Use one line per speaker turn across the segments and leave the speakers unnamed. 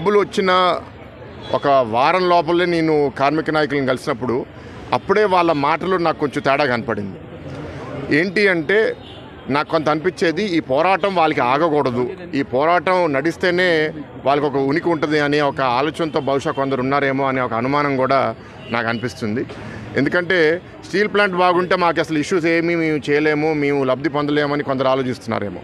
డబ్బులు వచ్చిన ఒక వారం లోపలే నేను కార్మిక నాయకులను కలిసినప్పుడు అప్పుడే వాళ్ళ మాటలు నాకు కొంచెం తేడా కనపడింది. ఏంటి అంటే నాకు కొంత అనిపించేది, ఈ పోరాటం వాళ్ళకి ఆగకూడదు, ఈ పోరాటం నడిస్తేనే వాళ్ళకి ఒక ఉనికి ఉంటుంది అనే ఒక ఆలోచనతో బహుశా కొందరు ఉన్నారేమో అనే ఒక అనుమానం కూడా నాకు అనిపిస్తుంది. ఎందుకంటే స్టీల్ ప్లాంట్ బాగుంటే మాకు అసలు ఇష్యూస్ ఏమీ మేము చేయలేము, మేము లబ్ధి పొందలేమని కొందరు ఆలోచిస్తున్నారేమో.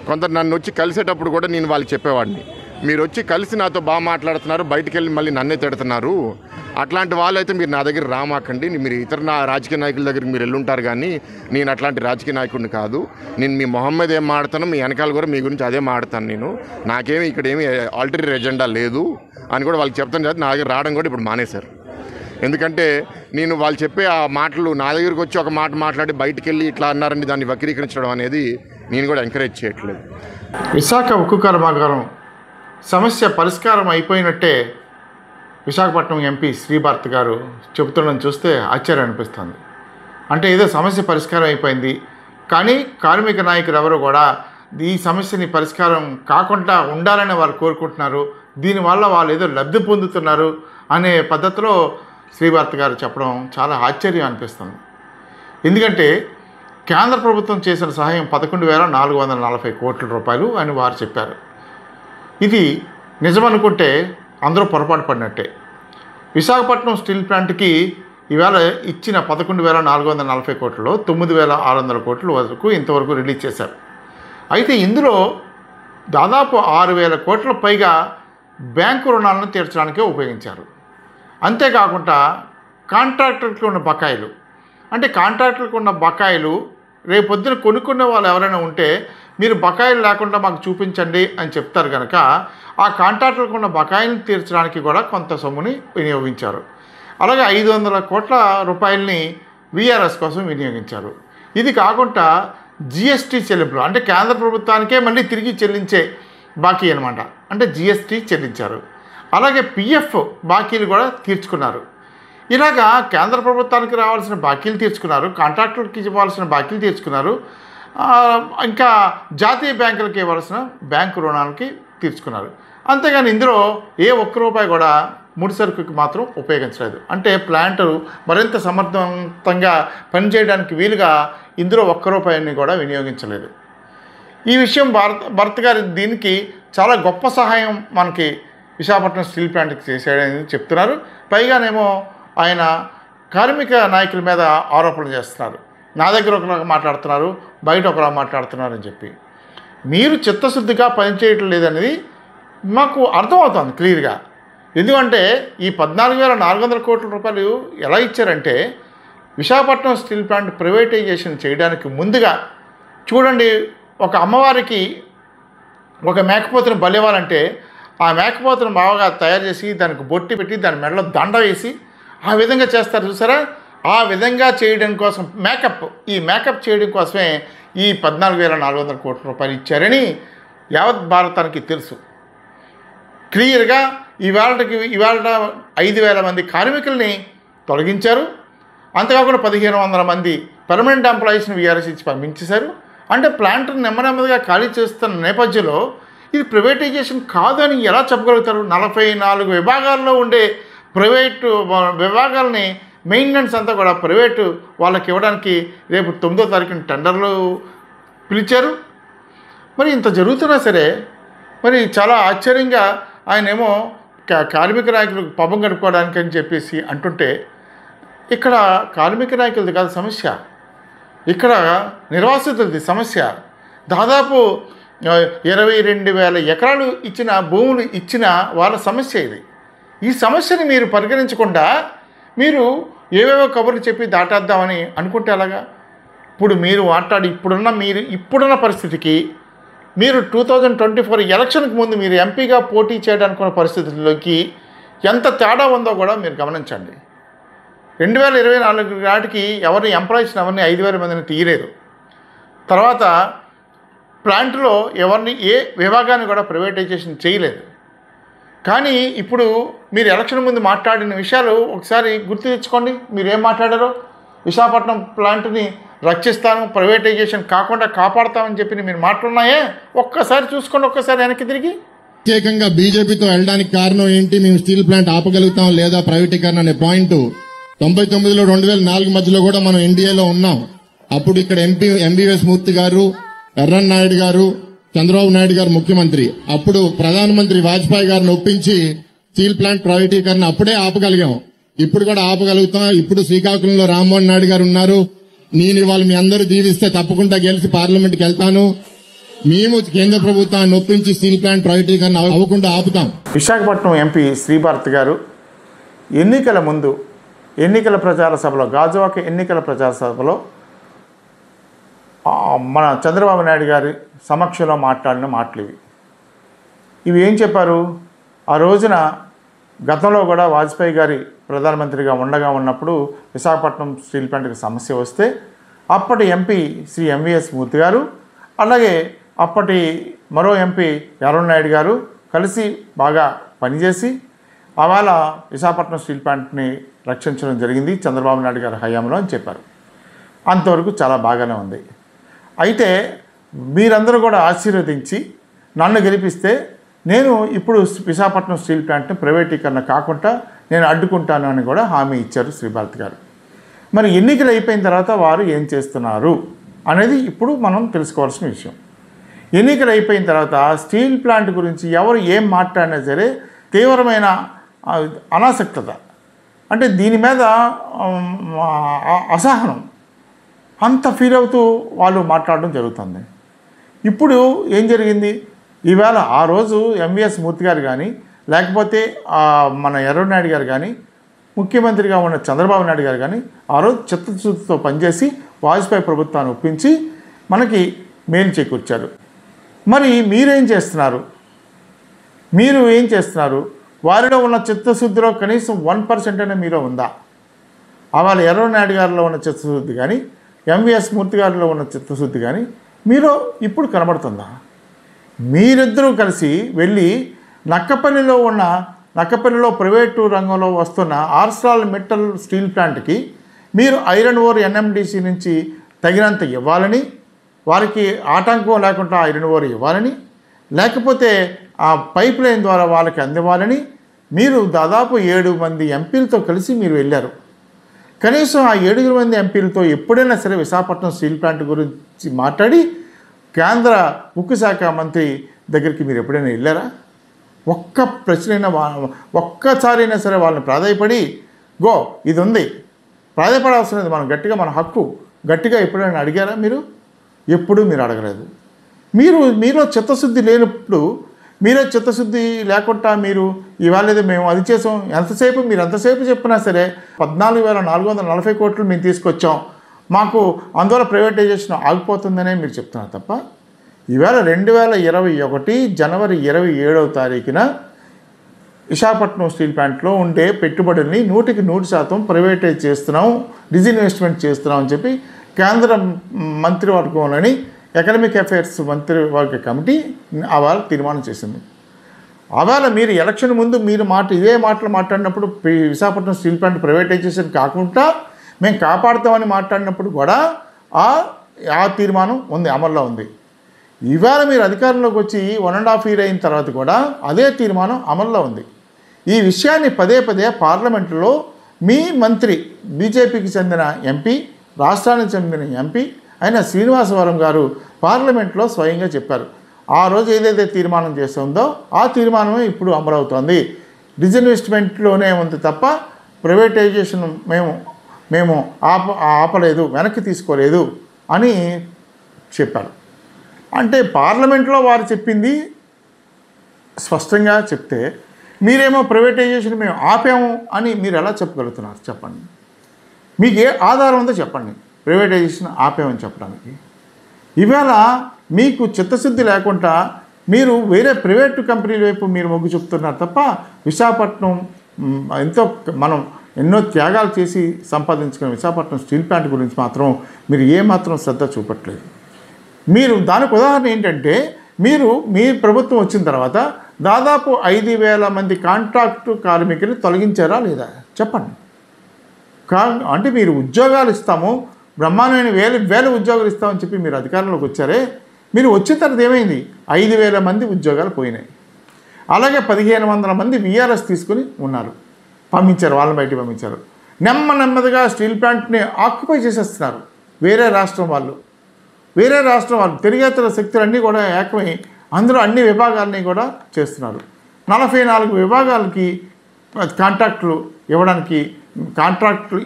కొందరు నన్ను వచ్చి కలిసేటప్పుడు కూడా నేను వాళ్ళకి చెప్పేవాడిని, మీరు వచ్చి కలిసి నాతో బాగా మాట్లాడుతున్నారు, బయటికి వెళ్ళి మళ్ళీ నన్నే తిడుతున్నారు, అట్లాంటి వాళ్ళైతే మీరు నా దగ్గర రామాకండి, మీరు ఇతర రాజకీయ నాయకుల దగ్గరికి మీరు వెళ్ళుంటారు, కానీ నేను అట్లాంటి రాజకీయ నాయకుడిని కాదు, నేను మీ మొహం మీద ఏం మాడతాను, మీ వెనకాల కూడా మీ గురించి అదే మాడతాను, నాకేమి ఇక్కడ ఏమి ఆల్టర్నేటివ్ ఎజెండా లేదు అని కూడా వాళ్ళకి చెప్తాను. కదా నా దగ్గర రావడం కూడా ఇప్పుడు మానేశారు. ఎందుకంటే నేను వాళ్ళు చెప్పే ఆ మాటలు నా దగ్గరికి వచ్చి ఒక మాట మాట్లాడి బయటికి వెళ్ళి ఇట్లా అన్నారని దాన్ని వక్రీకరించడం అనేది నేను కూడా ఎంకరేజ్ చేయట్లేదు.
విశాఖ ఉక్కు కర్మాగారం సమస్య పరిష్కారం అయిపోయినట్టే విశాఖపట్నం ఎంపీ శ్రీభారత్ గారు చెబుతుండడం చూస్తే ఆశ్చర్యం అనిపిస్తుంది. అంటే ఏదో సమస్య పరిష్కారం అయిపోయింది, కానీ కార్మిక నాయకులు ఎవరు కూడా ఈ సమస్యని పరిష్కారం కాకుండా ఉండాలని వారు కోరుకుంటున్నారు, దీనివల్ల వాళ్ళు ఏదో లబ్ధి పొందుతున్నారు అనే పద్ధతిలో శ్రీభారత్ గారు చెప్పడం చాలా ఆశ్చర్యం అనిపిస్తుంది. ఎందుకంటే కేంద్ర ప్రభుత్వం చేసిన సహాయం 11,440 కోట్ల రూపాయలు అని వారు చెప్పారు. ఇది నిజమనుకుంటే అందరూ పొరపాటు పడినట్టే. విశాఖపట్నం స్టీల్ ప్లాంట్కి ఈవేళ ఇచ్చిన 11,440 కోట్లలో 9,600 కోట్ల వరకు ఇంతవరకు రిలీజ్ చేశారు. అయితే ఇందులో దాదాపు 6,000 కోట్ల పైగా బ్యాంకు రుణాలను తీర్చడానికే ఉపయోగించారు. అంతేకాకుండా కాంట్రాక్టర్లకు ఉన్న బకాయిలు, అంటే కాంట్రాక్టర్లకు ఉన్న బకాయిలు రేపొద్దున కొనుక్కునే వాళ్ళు ఎవరైనా ఉంటే మీరు బకాయిలు లేకుండా మాకు చూపించండి అని చెప్తారు కనుక ఆ కాంట్రాక్టర్లకు ఉన్న బకాయిలను తీర్చడానికి కూడా కొంత సొమ్ముని వినియోగించారు. అలాగే 500 కోట్ల రూపాయలని వీఆర్ఎస్ కోసం వినియోగించారు. ఇది కాకుండా జిఎస్టీ చెల్లింపులు, అంటే కేంద్ర ప్రభుత్వానికే మళ్ళీ తిరిగి చెల్లించే బాకీ అనమాట, అంటే జిఎస్టీ చెల్లించారు. అలాగే పిఎఫ్ బాకీలు కూడా తీర్చుకున్నారు. ఇలాగా కేంద్ర ప్రభుత్వానికి రావాల్సిన బాకీలు తీర్చుకున్నారు, కాంట్రాక్టర్కి ఇవ్వాల్సిన బాకీలు తీర్చుకున్నారు, ఇంకా జాతీయ బ్యాంకులకి ఇవ్వాల్సిన బ్యాంకు రుణాలకి తీర్చుకున్నారు. అంతేగాని ఇందులో ఏ ఒక్క రూపాయి కూడా ముడి సరుకుకి మాత్రం ఉపయోగించలేదు. అంటే ప్లాంట్ మరింత సమర్థవంతంగా పనిచేయడానికి వీలుగా ఇందులో ఒక్క రూపాయిని కూడా వినియోగించలేదు. ఈ విషయం భరత్ గారి దీనికి చాలా గొప్ప సహాయం మనకి విశాఖపట్నం స్టీల్ ప్లాంట్కి చేశాడని చెప్తున్నారు. పైగానేమో ఆయన కార్మిక నాయకుల మీద ఆరోపణలు చేస్తున్నారు, నా దగ్గర ఒకలా మాట్లాడుతున్నారు, బయట ఒకలా మాట్లాడుతున్నారు అని చెప్పి. మీరు చిత్తశుద్ధిగా పనిచేయటం లేదనేది మాకు అర్థమవుతుంది క్లియర్గా. ఎందుకంటే ఈ 14,400 కోట్ల రూపాయలు ఎలా ఇచ్చారంటే విశాఖపట్నం స్టీల్ ప్లాంట్ ప్రైవేటైజేషన్ చేయడానికి ముందుగా చూడండి, ఒక అమ్మవారికి ఒక మేకపోతును బలివ్వాలంటే ఆ మేకపోతును బాగా తయారు చేసి దానికి బొట్టి పెట్టి దాని మెడలో దండ వేసి ఆ విధంగా చేస్తారు చూసారా, ఆ విధంగా చేయడం కోసం ఈ మేకప్ చేయడం కోసమే ఈ 14,400 కోట్ల రూపాయలు ఇచ్చారని యావత్ భారతానికి తెలుసు క్లియర్గా. ఇవాళ 5,000 మంది కార్మికుల్ని తొలగించారు. అంతేకాకుండా 1,500 మంది పర్మనెంట్ ఎంప్లాయీస్ని వీఆర్ఎస్ ఇచ్చి పంపించేశారు. అంటే ప్లాంట్ని నెమ్మదిగా ఖాళీ చేస్తున్న నేపథ్యంలో ఇది ప్రైవేటైజేషన్ కాదు అని ఎలా చెప్పగలుగుతారు? 44 విభాగాల్లో ఉండే ప్రైవేటు విభాగాలని మెయింటెనెన్స్ అంతా కూడా ప్రైవేటు వాళ్ళకి ఇవ్వడానికి రేపు 9వ తారీఖున టెండర్లు పిలిచారు. మరి ఇంత జరుగుతున్నా సరే మరి చాలా ఆశ్చర్యంగా ఆయనేమో కార్మిక నాయకులకు పబ్బం గడుపుకోవడానికి అని చెప్పేసి అంటుంటే, ఇక్కడ కార్మిక నాయకులది కాదు సమస్య, ఇక్కడ నిర్వాసితులది సమస్య. దాదాపు 22,000 ఎకరాలు ఇచ్చిన భూములు ఇచ్చిన వాళ్ళ సమస్య ఇది. ఈ సమస్యని మీరు పరిగణించకుండా మీరు ఏవేవో కబుర్లు చెప్పి దాటేద్దామని అనుకుంటే అలాగా? ఇప్పుడు మీరు మాట్లాడి ఇప్పుడున్న పరిస్థితికి మీరు 2024 ఎలక్షన్కి ముందు మీరు ఎంపీగా పోటీ చేయడానికి ఉన్న పరిస్థితుల్లోకి ఎంత తేడా ఉందో కూడా మీరు గమనించండి. 2024 నాటికి ఎవరిని ఎంప్లాయీస్ని ఎవరిని 5,000 మందిని తీయలేదు. తర్వాత ప్లాంట్లో ఎవరిని ఏ విభాగాన్ని కూడా ప్రైవేటైజేషన్ చేయలేదు. కానీ ఇప్పుడు మీరు ఎలక్షన్ ముందు మాట్లాడిన విషయాలు ఒకసారి గుర్తు తెచ్చుకోండి. మీరు ఏం మాట్లాడారో, విశాఖపట్నం ప్లాంట్ని రక్షిస్తాను, ప్రైవేటైజేషన్ కాకుండా కాపాడుతామని చెప్పి మీరు మాట్లాడున్నాయే, ఒక్కసారి చూసుకోండి, ఒక్కసారి వెనక్కి తిరిగి
ప్రత్యేకంగా బీజేపీతో వెళ్ళడానికి కారణం ఏంటి, మేము స్టీల్ ప్లాంట్ ఆపగలుగుతాం లేదా ప్రైవేటీకరణ అనే పాయింట్ 99లో 2004 మధ్యలో కూడా మనం ఎన్డీఏలో ఉన్నాం. అప్పుడు ఇక్కడ ఎంబీఎస్ మూర్తి గారు, ఎర్రన్ నాయుడు గారు, చంద్రబాబు నాయుడు గారు ముఖ్యమంత్రి. అప్పుడు ప్రధానమంత్రి వాజ్పేయి గారిని ఒప్పించి స్టీల్ ప్లాంట్ ప్రైవేటీకరణ అప్పుడే ఆపగలిగాం. ఇప్పుడు కూడా ఆపగలుగుతాం. ఇప్పుడు శ్రీకాకుళంలో రామ్మోహన్ నాయుడు గారు ఉన్నారు. నేను ఇవాళ మీ అందరూ దీవిస్తే తప్పకుండా గెలిచి పార్లమెంట్కి వెళ్తాను. మేము కేంద్ర ప్రభుత్వాన్ని ఒప్పించి స్టీల్ ప్లాంట్ ప్రైవేటీకరణ అవ్వకుండా ఆపుతాం.
విశాఖపట్నం ఎంపీ శ్రీభారత్ గారు ఎన్నికల ముందు ఎన్నికల ప్రచార సభలో, గాజువాక ఎన్నికల ప్రచార సభలో మన చంద్రబాబు నాయుడు గారి సమక్షంలో మాట్లాడిన మాటలు ఇవి ఏం చెప్పారు? ఆ రోజున గతంలో కూడా వాజ్పేయి గారి ప్రధానమంత్రిగా ఉన్నప్పుడు విశాఖపట్నం స్టీల్ ప్లాంట్కి సమస్య వస్తే అప్పటి ఎంపీ శ్రీ ఎంవీఎస్ మూర్తి గారు, అలాగే అప్పటి మరో ఎంపీ ఎర్రన్ నాయుడు గారు కలిసి బాగా పనిచేసి అవాళ విశాఖపట్నం స్టీల్ ప్లాంట్ని రక్షించడం జరిగింది చంద్రబాబు నాయుడు గారి హయాంలో అని చెప్పారు. అంతవరకు చాలా బాగానే ఉంది. అయితే మీరందరూ కూడా ఆశీర్వదించి నన్ను గెలిపిస్తే నేను ఇప్పుడు విశాఖపట్నం స్టీల్ ప్లాంట్ని ప్రైవేటీకరణ కాకుండా నేను అడ్డుకుంటాను అని కూడా హామీ ఇచ్చారు శ్రీభారత్ గారు. మరి ఎన్నికలు అయిపోయిన తర్వాత వారు ఏం చేస్తున్నారు అనేది ఇప్పుడు మనం తెలుసుకోవాల్సిన విషయం. ఎన్నికలు అయిపోయిన తర్వాత స్టీల్ ప్లాంట్ గురించి ఎవరు ఏం మాట్లాడినా సరే తీవ్రమైన అనాసక్తత, అంటే దీని మీద అసహనం అంత ఫీల్ అవుతూ వాళ్ళు మాట్లాడడం జరుగుతుంది. ఇప్పుడు ఏం జరిగింది? ఈవేళ ఆ రోజు ఎంవీఎస్ మూర్తి గారు కానీ, లేకపోతే మన ఎర్రన్ నాయుడు గారు కానీ, ముఖ్యమంత్రిగా ఉన్న చంద్రబాబు నాయుడు గారు కానీ ఆ రోజు చిత్తశుద్ధితో పనిచేసి వాజ్పేయి ప్రభుత్వాన్ని ఒప్పించి మనకి మేలు చేకూర్చారు. మరి మీరేం చేస్తున్నారు? మీరు ఏం చేస్తున్నారు? వారిలో ఉన్న చిత్తశుద్ధిలో కనీసం 1% అయినా మీలో ఉందా? అవాళ ఎర్రన్ నాయుడు గారిలో ఉన్న చిత్తశుద్ధి కానీ, ఎంవీఎస్ మూర్తి గారిలో ఉన్న చిత్తశుద్ధి కానీ మీలో ఇప్పుడు కనబడుతుందా? మీరిద్దరూ కలిసి వెళ్ళి నక్కపల్లిలో ప్రైవేటు రంగంలో వస్తున్న ఆర్సెల్ మెటల్ స్టీల్ ప్లాంట్కి మీరు ఐరన్ ఓర్ ఎన్ఎండిసి నుంచి తగినంత ఇవ్వాలని, వారికి ఆటంకం లేకుండా ఐరన్ ఓర్ ఇవ్వాలని, లేకపోతే ఆ పైప్ లైన్ ద్వారా వాళ్ళకి అందివ్వాలని మీరు దాదాపు 7 మంది ఎంపీలతో కలిసి మీరు వెళ్ళారు. కనీసం ఆ 7 మంది ఎంపీలతో ఎప్పుడైనా సరే విశాఖపట్నం స్టీల్ ప్లాంట్ గురించి మాట్లాడి కేంద్ర ఉక్కు శాఖ మంత్రి దగ్గరికి మీరు ఎప్పుడైనా వెళ్ళారా? ఒక్క ప్రశ్నైనా ఒక్కసారైనా సరే వాళ్ళని ప్రాధాయపడి ఇది ఉంది, ప్రాధాయపడాల్సిన మనం గట్టిగా మన హక్కు గట్టిగా ఎప్పుడైనా అడిగారా? ఎప్పుడూ మీరు అడగలేదు. మీలో చిత్తశుద్ధి లేనప్పుడు, మీరే చిత్తశుద్ధి లేకుండా మీరు ఇవాళ మేము అది చేసాం, మీరు ఎంతసేపు చెప్పినా సరే 14,440 కోట్లు మేము తీసుకొచ్చాం, మాకు అందువల్ల ప్రైవేటైజేషన్ ఆగిపోతుందనే మీరు చెప్తున్నారు తప్ప, ఈవేళ 2021 జనవరి 27వ తారీఖున విశాఖపట్నం స్టీల్ ప్లాంట్లో ఉండే పెట్టుబడుల్ని 100% ప్రైవేటైజ్ చేస్తున్నాం, డిజిన్వెస్ట్మెంట్ చేస్తున్నాం అని చెప్పి కేంద్ర మంత్రివర్గంలోని ఎకనామిక్ అఫైర్స్ మంత్రివర్గ కమిటీ అవాళ తీర్మానం చేసింది. అవాళ మీరు ఎలక్షన్ ముందు మీరు ఇదే మాటలు మాట్లాడినప్పుడు విశాఖపట్నం స్టీల్ ప్లాంట్ ప్రైవేటైజేషన్ కాకుండా మేము కాపాడుతామని మాట్లాడినప్పుడు కూడా ఆ తీర్మానం ఉంది, అమల్లో ఉంది. ఇవాళ మీరు అధికారంలోకి వచ్చి 1.5 year అయిన తర్వాత కూడా అదే తీర్మానం అమల్లో ఉంది. ఈ విషయాన్ని పదే పార్లమెంటులో మీ మంత్రి, బీజేపీకి చెందిన ఎంపీ, రాష్ట్రానికి చెందిన ఎంపీ అయిన శ్రీనివాసవరం గారు పార్లమెంట్లో స్వయంగా చెప్పారు. ఆ రోజు ఏదైతే తీర్మానం చేస్తుందో ఆ తీర్మానమే ఇప్పుడు అమలవుతోంది. డిజిన్వెస్ట్మెంట్లోనే ఉంది తప్ప ప్రైవేటైజేషన్ మేము ఆపలేదు, వెనక్కి తీసుకోలేదు అని చెప్పారు. అంటే పార్లమెంట్లో వారు చెప్పింది స్పష్టంగా చెప్తే మీరేమో ప్రైవేటైజేషన్ మేము ఆపాము అని మీరు ఎలా చెప్పగలుగుతున్నారు? చెప్పండి. మీకు ఏ ఆధారం ఉందో చెప్పండి ప్రైవేటైజేషన్ ఆపామని చెప్పడానికి. ఇవాళ మీకు చిత్తశుద్ధి లేకుండా మీరు వేరే ప్రైవేటు కంపెనీల వైపు మీరు మొగ్గు చూపుతున్నారు తప్ప విశాఖపట్నం మనం ఎన్నో త్యాగాలు చేసి సంపాదించుకున్న విశాఖపట్నం స్టీల్ ప్లాంట్ గురించి మాత్రం మీరు ఏమాత్రం శ్రద్ధ చూపట్లేదు. మీరు దానికి ఉదాహరణ ఏంటంటే మీ ప్రభుత్వం వచ్చిన తర్వాత దాదాపు 5,000 మంది కాంట్రాక్టు కార్మికులు తొలగించారా లేదా చెప్పండి. అంటే మీరు ఉద్యోగాలు ఇస్తాము, బ్రహ్మాండమైన వేల ఉద్యోగాలు ఇస్తామని చెప్పి మీరు అధికారంలోకి వచ్చారే, మీరు వచ్చిన తర్వాత ఏమైంది? 5,000 మంది ఉద్యోగాలు పోయినాయి. అలాగే 1500 మంది విఆర్ఎస్ తీసుకుని ఉన్నారు, పంపించారు, వాళ్ళని బయటికి పంపించారు. నెమ్మదిగా స్టీల్ ప్లాంట్ని ఆక్యుపై చేసేస్తున్నారు వేరే రాష్ట్రం వాళ్ళు. తిరిగేతర శక్తులన్నీ కూడా ఏకమై అందులో అన్ని విభాగాలని కూడా చేస్తున్నారు. 44 విభాగాలకి కాంట్రాక్టులు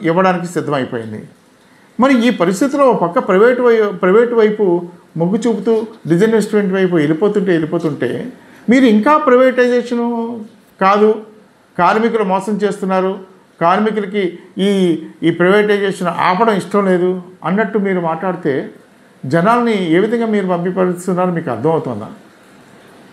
ఇవ్వడానికి సిద్ధమైపోయింది. మరి ఈ పరిస్థితిలో ఒక పక్క ప్రైవేటు వైపు మొగ్గు చూపుతూ డిజైన్ ఇన్వెస్ట్మెంట్ వైపు వెళ్ళిపోతుంటే మీరు ఇంకా ప్రైవేటైజేషను కాదు, కార్మికులు మోసం చేస్తున్నారు, కార్మికులకి ఈ ప్రైవేటైజేషన్ ఆపడం ఇష్టం లేదు అన్నట్టు మీరు మాట్లాడితే జనాల్ని ఏ విధంగా మీరు పంపిస్తున్నారు మీకు అర్థమవుతుందా?